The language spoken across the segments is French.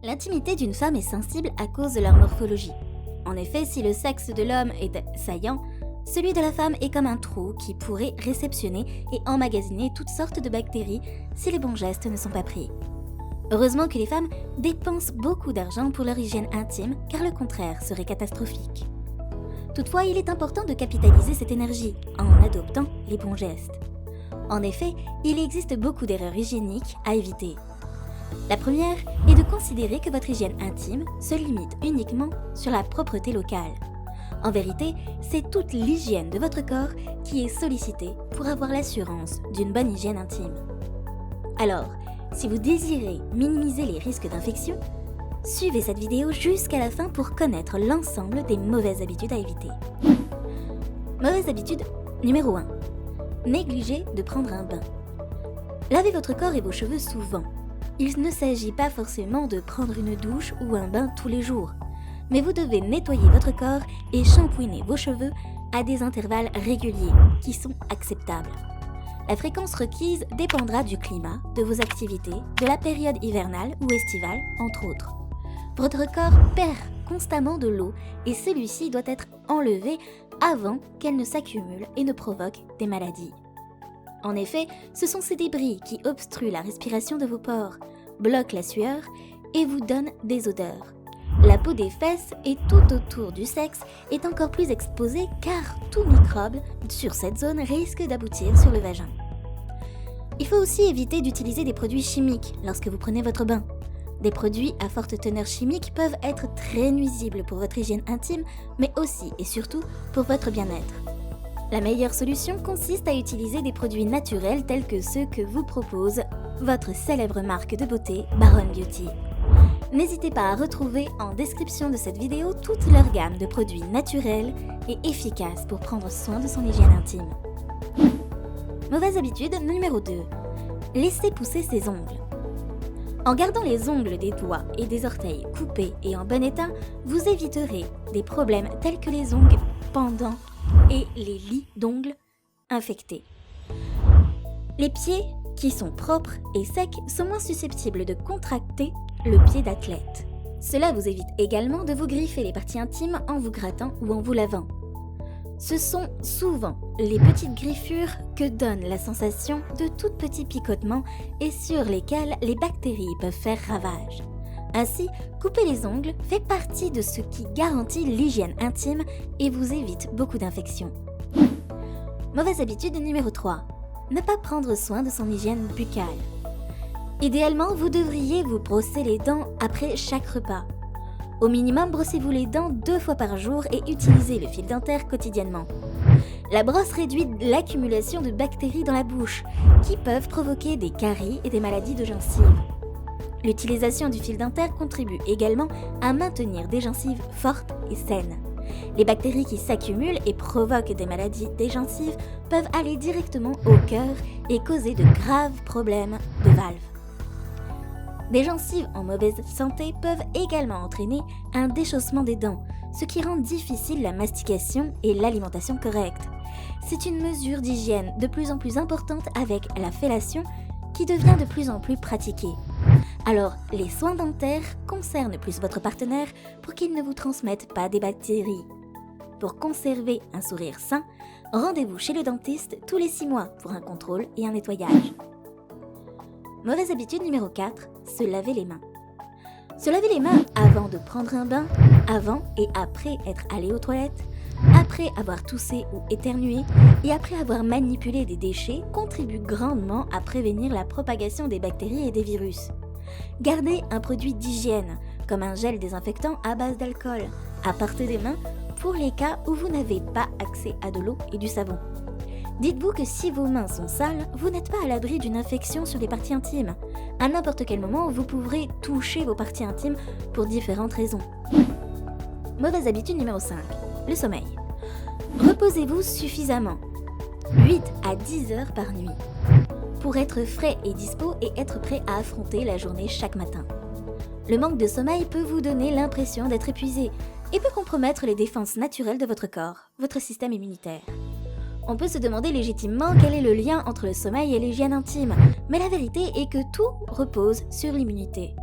L'intimité d'une femme est sensible à cause de leur morphologie. En effet, si le sexe de l'homme est saillant, celui de la femme est comme un trou qui pourrait réceptionner et emmagasiner toutes sortes de bactéries si les bons gestes ne sont pas pris. Heureusement que les femmes dépensent beaucoup d'argent pour leur hygiène intime, car le contraire serait catastrophique. Toutefois, il est important de capitaliser cette énergie en adoptant les bons gestes. En effet, il existe beaucoup d'erreurs hygiéniques à éviter. La première est de considérer que votre hygiène intime se limite uniquement sur la propreté locale. En vérité, c'est toute l'hygiène de votre corps qui est sollicitée pour avoir l'assurance d'une bonne hygiène intime. Alors, si vous désirez minimiser les risques d'infection, suivez cette vidéo jusqu'à la fin pour connaître l'ensemble des mauvaises habitudes à éviter. Mauvaise habitude numéro 1. Négligez de prendre un bain. Lavez votre corps et vos cheveux souvent. Il ne s'agit pas forcément de prendre une douche ou un bain tous les jours, mais vous devez nettoyer votre corps et shampouiner vos cheveux à des intervalles réguliers qui sont acceptables. La fréquence requise dépendra du climat, de vos activités, de la période hivernale ou estivale, entre autres. Votre corps perd constamment de l'eau et celui-ci doit être enlevé avant qu'elle ne s'accumule et ne provoque des maladies. En effet, ce sont ces débris qui obstruent la respiration de vos pores, bloquent la sueur et vous donnent des odeurs. La peau des fesses et tout autour du sexe est encore plus exposée car tout microbe sur cette zone risque d'aboutir sur le vagin. Il faut aussi éviter d'utiliser des produits chimiques lorsque vous prenez votre bain. Des produits à forte teneur chimique peuvent être très nuisibles pour votre hygiène intime, mais aussi et surtout pour votre bien-être. La meilleure solution consiste à utiliser des produits naturels tels que ceux que vous propose votre célèbre marque de beauté Baron Beauty. N'hésitez pas à retrouver en description de cette vidéo toute leur gamme de produits naturels et efficaces pour prendre soin de son hygiène intime. Mauvaise habitude numéro 2. Laissez pousser ses ongles. En gardant les ongles des doigts et des orteils coupés et en bon état, vous éviterez des problèmes tels que les ongles pendants et les lits d'ongles infectés. Les pieds, qui sont propres et secs, sont moins susceptibles de contracter le pied d'athlète. Cela vous évite également de vous griffer les parties intimes en vous grattant ou en vous lavant. Ce sont souvent les petites griffures que donne la sensation de tout petits picotements et sur lesquels les bactéries peuvent faire ravage. Ainsi, couper les ongles fait partie de ce qui garantit l'hygiène intime et vous évite beaucoup d'infections. Mauvaise habitude numéro 3. Ne pas prendre soin de son hygiène buccale. Idéalement, vous devriez vous brosser les dents après chaque repas. Au minimum, brossez-vous les dents 2 fois par jour et utilisez le fil dentaire quotidiennement. La brosse réduit l'accumulation de bactéries dans la bouche, qui peuvent provoquer des caries et des maladies de gencives. L'utilisation du fil dentaire contribue également à maintenir des gencives fortes et saines. Les bactéries qui s'accumulent et provoquent des maladies des gencives peuvent aller directement au cœur et causer de graves problèmes de valves. Des gencives en mauvaise santé peuvent également entraîner un déchaussement des dents, ce qui rend difficile la mastication et l'alimentation correcte. C'est une mesure d'hygiène de plus en plus importante avec la fellation qui devient de plus en plus pratiquée. Alors, les soins dentaires concernent plus votre partenaire pour qu'il ne vous transmette pas des bactéries. Pour conserver un sourire sain, rendez-vous chez le dentiste tous les 6 mois pour un contrôle et un nettoyage. Mauvaise habitude numéro 4, se laver les mains. Se laver les mains avant de prendre un bain, avant et après être allé aux toilettes, après avoir toussé ou éternué et après avoir manipulé des déchets contribue grandement à prévenir la propagation des bactéries et des virus. Gardez un produit d'hygiène, comme un gel désinfectant à base d'alcool, à portée des mains pour les cas où vous n'avez pas accès à de l'eau et du savon. Dites-vous que si vos mains sont sales, vous n'êtes pas à l'abri d'une infection sur les parties intimes. À n'importe quel moment, vous pourrez toucher vos parties intimes pour différentes raisons. Mauvaise habitude numéro 5, le sommeil. Reposez-vous suffisamment, 8 à 10 heures par nuit, pour être frais et dispo et être prêt à affronter la journée chaque matin. Le manque de sommeil peut vous donner l'impression d'être épuisé et peut compromettre les défenses naturelles de votre corps, votre système immunitaire. On peut se demander légitimement quel est le lien entre le sommeil et l'hygiène intime, mais la vérité est que tout repose sur l'immunité.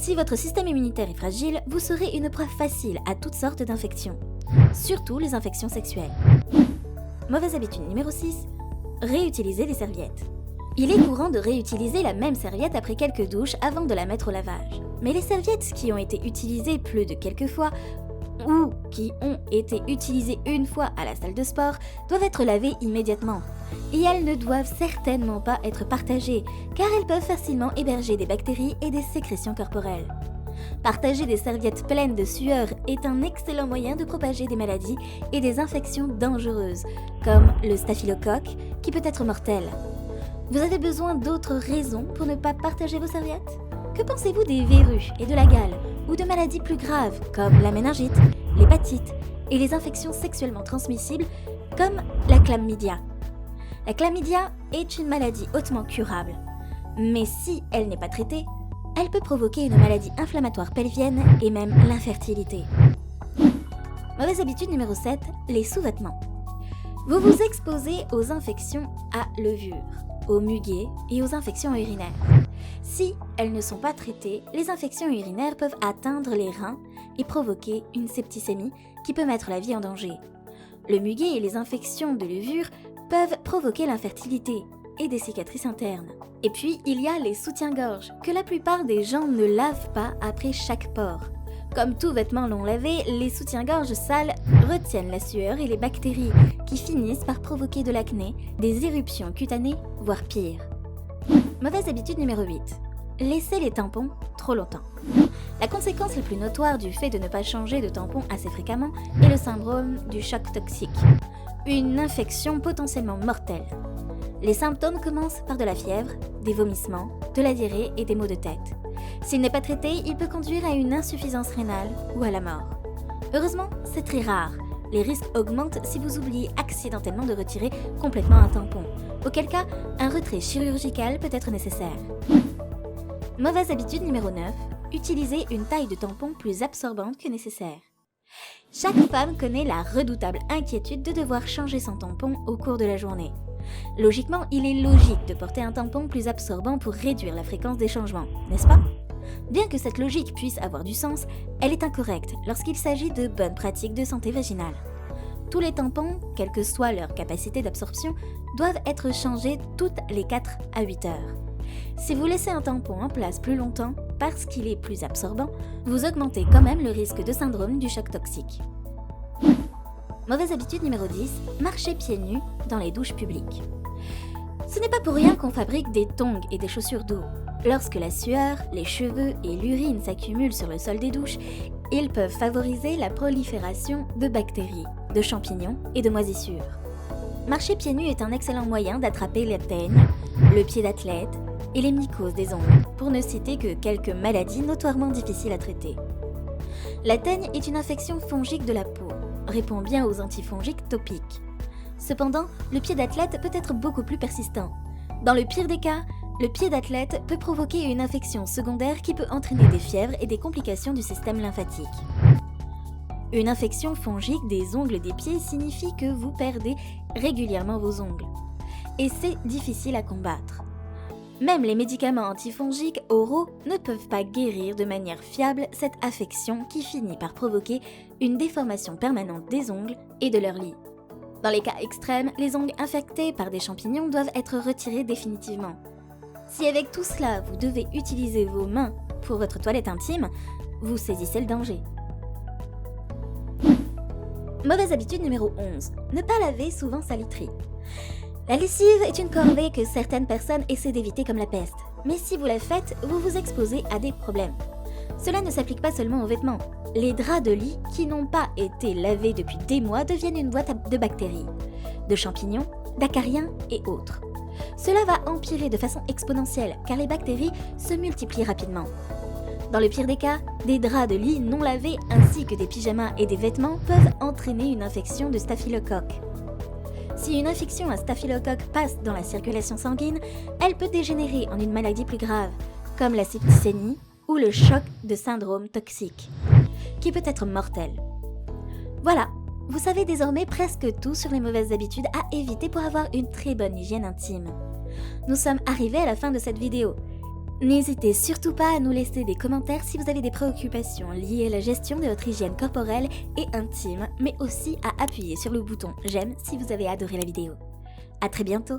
Si votre système immunitaire est fragile, vous serez une proie facile à toutes sortes d'infections, surtout les infections sexuelles. Mauvaise habitude numéro 6, réutiliser les serviettes. Il est courant de réutiliser la même serviette après quelques douches avant de la mettre au lavage. Mais les serviettes qui ont été utilisées plus de quelques fois ou qui ont été utilisées une fois à la salle de sport doivent être lavées immédiatement. Et elles ne doivent certainement pas être partagées, car elles peuvent facilement héberger des bactéries et des sécrétions corporelles. Partager des serviettes pleines de sueur est un excellent moyen de propager des maladies et des infections dangereuses, comme le staphylocoque, qui peut être mortel. Vous avez besoin d'autres raisons pour ne pas partager vos serviettes ? Que pensez-vous des verrues et de la gale, ou de maladies plus graves comme la méningite, l'hépatite et les infections sexuellement transmissibles comme la chlamydia ? La chlamydia est une maladie hautement curable, mais si elle n'est pas traitée, elle peut provoquer une maladie inflammatoire pelvienne et même l'infertilité. Mauvaise habitude numéro 7, les sous-vêtements. Vous vous exposez aux infections à levure, aux muguets et aux infections urinaires. Si elles ne sont pas traitées, les infections urinaires peuvent atteindre les reins et provoquer une septicémie qui peut mettre la vie en danger. Le muguet et les infections de levure peuvent provoquer l'infertilité et des cicatrices internes. Et puis, il y a les soutiens-gorge, que la plupart des gens ne lavent pas après chaque port. Comme tout vêtement non lavé, les soutiens-gorge sales retiennent la sueur et les bactéries, qui finissent par provoquer de l'acné, des éruptions cutanées, voire pire. Mauvaise habitude numéro 8. Laisser les tampons trop longtemps. La conséquence la plus notoire du fait de ne pas changer de tampon assez fréquemment est le syndrome du choc toxique, une infection potentiellement mortelle. Les symptômes commencent par de la fièvre, des vomissements, de la diarrhée et des maux de tête. S'il n'est pas traité, il peut conduire à une insuffisance rénale ou à la mort. Heureusement, c'est très rare. Les risques augmentent si vous oubliez accidentellement de retirer complètement un tampon, auquel cas un retrait chirurgical peut être nécessaire. Mauvaise habitude numéro 9, utiliser une taille de tampon plus absorbante que nécessaire. Chaque femme connaît la redoutable inquiétude de devoir changer son tampon au cours de la journée. Logiquement, il est logique de porter un tampon plus absorbant pour réduire la fréquence des changements, n'est-ce pas ? Bien que cette logique puisse avoir du sens, elle est incorrecte lorsqu'il s'agit de bonnes pratiques de santé vaginale. Tous les tampons, quelle que soit leur capacité d'absorption, doivent être changés toutes les 4 à 8 heures. Si vous laissez un tampon en place plus longtemps, parce qu'il est plus absorbant, vous augmentez quand même le risque de syndrome du choc toxique. Mauvaise habitude numéro 10, marcher pieds nus dans les douches publiques. Ce n'est pas pour rien qu'on fabrique des tongs et des chaussures d'eau. Lorsque la sueur, les cheveux et l'urine s'accumulent sur le sol des douches, ils peuvent favoriser la prolifération de bactéries, de champignons et de moisissures. Marcher pieds nus est un excellent moyen d'attraper la teigne, le pied d'athlète et les mycoses des ongles, pour ne citer que quelques maladies notoirement difficiles à traiter. La teigne est une infection fongique de la peau, répond bien aux antifongiques topiques. Cependant, le pied d'athlète peut être beaucoup plus persistant. Dans le pire des cas, le pied d'athlète peut provoquer une infection secondaire qui peut entraîner des fièvres et des complications du système lymphatique. Une infection fongique des ongles des pieds signifie que vous perdez régulièrement vos ongles. Et c'est difficile à combattre. Même les médicaments antifongiques oraux ne peuvent pas guérir de manière fiable cette affection qui finit par provoquer une déformation permanente des ongles et de leur lit. Dans les cas extrêmes, les ongles infectés par des champignons doivent être retirés définitivement. Si avec tout cela, vous devez utiliser vos mains pour votre toilette intime, vous saisissez le danger. Mauvaise habitude numéro 11, ne pas laver souvent sa literie. La lessive est une corvée que certaines personnes essaient d'éviter comme la peste. Mais si vous la faites, vous vous exposez à des problèmes. Cela ne s'applique pas seulement aux vêtements. Les draps de lit qui n'ont pas été lavés depuis des mois deviennent une boîte de bactéries, de champignons, d'acariens et autres. Cela va empirer de façon exponentielle car les bactéries se multiplient rapidement. Dans le pire des cas, des draps de lit non lavés ainsi que des pyjamas et des vêtements peuvent entraîner une infection de staphylocoque. Si une infection à staphylocoque passe dans la circulation sanguine, elle peut dégénérer en une maladie plus grave, comme la septicémie ou le choc de syndrome toxique, qui peut être mortel. Voilà, vous savez désormais presque tout sur les mauvaises habitudes à éviter pour avoir une très bonne hygiène intime. Nous sommes arrivés à la fin de cette vidéo. N'hésitez surtout pas à nous laisser des commentaires si vous avez des préoccupations liées à la gestion de votre hygiène corporelle et intime, mais aussi à appuyer sur le bouton j'aime si vous avez adoré la vidéo. À très bientôt!